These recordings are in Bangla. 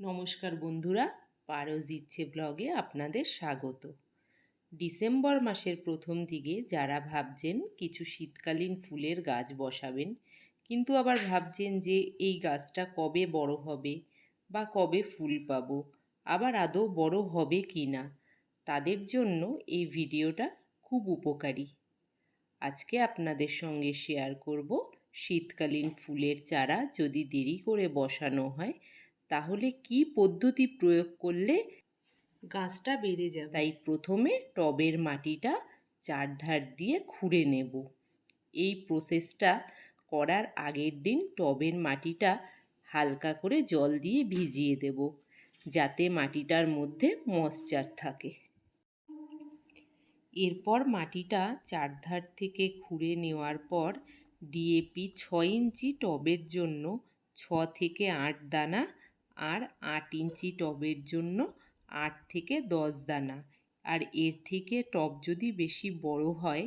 নমস্কার বন্ধুরা, পারস ইচ্ছে ব্লগে আপনাদের স্বাগত। ডিসেম্বর মাসের প্রথম দিকে যারা ভাবছেন কিছু শীতকালীন ফুলের গাছ বসাবেন, কিন্তু আবার ভাবছেন যে এই গাছটা কবে বড় হবে বা কবে ফুল পাবো, আবার আদৌ বড় হবে কি না, তাদের জন্য এই ভিডিওটা খুব উপকারী। আজকে আপনাদের সঙ্গে শেয়ার করব শীতকালীন ফুলের চারা যদি দেরি করে বসানো হয় তাহলে কি পদ্ধতি প্রয়োগ করলে গাছটা বেড়ে যাবে। তাই প্রথমে টবের মাটিটা চারধার দিয়ে খুঁড়ে নেব। এই প্রসেসটা করার আগের দিন টবের মাটিটা হালকা করে জল দিয়ে ভিজিয়ে দেব, যাতে মাটিটার মধ্যে ময়েশ্চার থাকে। এরপর মাটিটা চারধার থেকে খুঁড়ে নেওয়ার পর ডিএপি 6 ইঞ্চি টবের জন্য 6 থেকে 8 দানা, আর 8 ইঞ্চি টবের জন্য 8 থেকে 10 দানা, আর এর থেকে টব যদি বেশি বড় হয়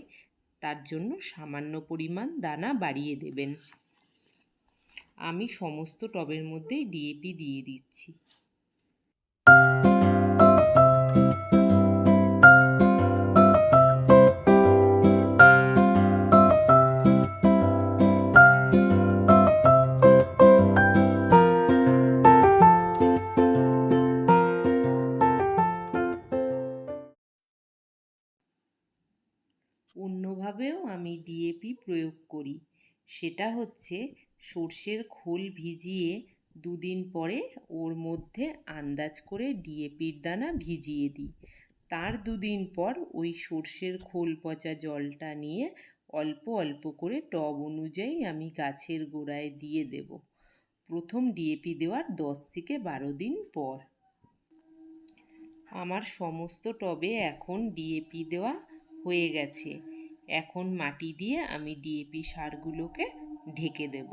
তার জন্য সামান্য পরিমাণ দানা বাড়িয়ে দেবেন। আমি সমস্ত টবের মধ্যেই ডিএপি দিয়ে দিচ্ছি। অন্যভাবেও আমি ডিএপি প্রয়োগ করি, সেটা হচ্ছে সর্ষের খোল ভিজিয়ে দুদিন পরে ওর মধ্যে আন্দাজ করে ডিএপির দানা ভিজিয়ে দিই। তার দুদিন পর ওই সর্ষের খোল পচা জলটা নিয়ে অল্প অল্প করে টব অনুযায়ী আমি গাছের গোড়ায় দিয়ে দেব, প্রথম ডিএপি দেওয়ার 10 থেকে 12 দিন পর। আমার সমস্ত টবে এখন ডিএপি দেওয়া হয়ে গেছে। এখন মাটি দিয়ে আমি ডিএপি সারগুলোকে ঢেকে দেব।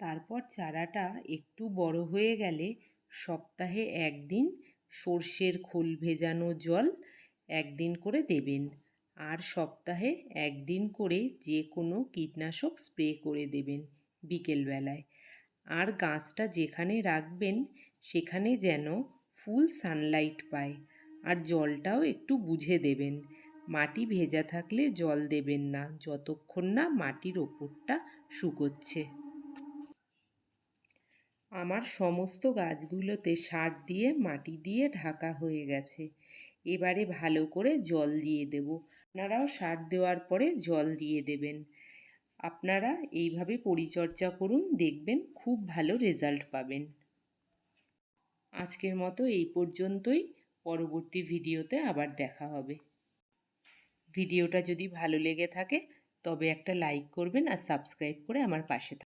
তারপর চারাটা একটু বড় হয়ে গেলে সপ্তাহে একদিন সর্ষের খোল ভেজানো জল একদিন করে দেবেন, আর সপ্তাহে একদিন করে যে কোনো কীটনাশক স্প্রে করে দেবেন বিকেলবেলায়। আর গাছটা যেখানে রাখবেন সেখানে যেন ফুল সানলাইট পায়, আর জলটাও একটু বুঝে দেবেন। মাটি ভেজা থাকলে জল দেবেন না যতক্ষণ না মাটির ওপরটা শুকোচ্ছে। আমার সমস্ত গাছগুলোতে সার দিয়ে মাটি দিয়ে ঢাকা হয়ে গেছে। এবারে ভালো করে জল দিয়ে দেব। আপনারাও সার দেওয়ার পরে জল দিয়ে দেবেন। আপনারা এইভাবে পরিচর্যা করুন, দেখবেন খুব ভালো রেজাল্ট পাবেন। আজকের মতো এই পর্যন্তই। পরবর্তী ভিডিওতে আবার দেখা হবে। ভিডিওটা যদি ভালো লেগে থাকে তবে একটা লাইক করবেন আর সাবস্ক্রাইব করে আমার পাশে থাকবেন।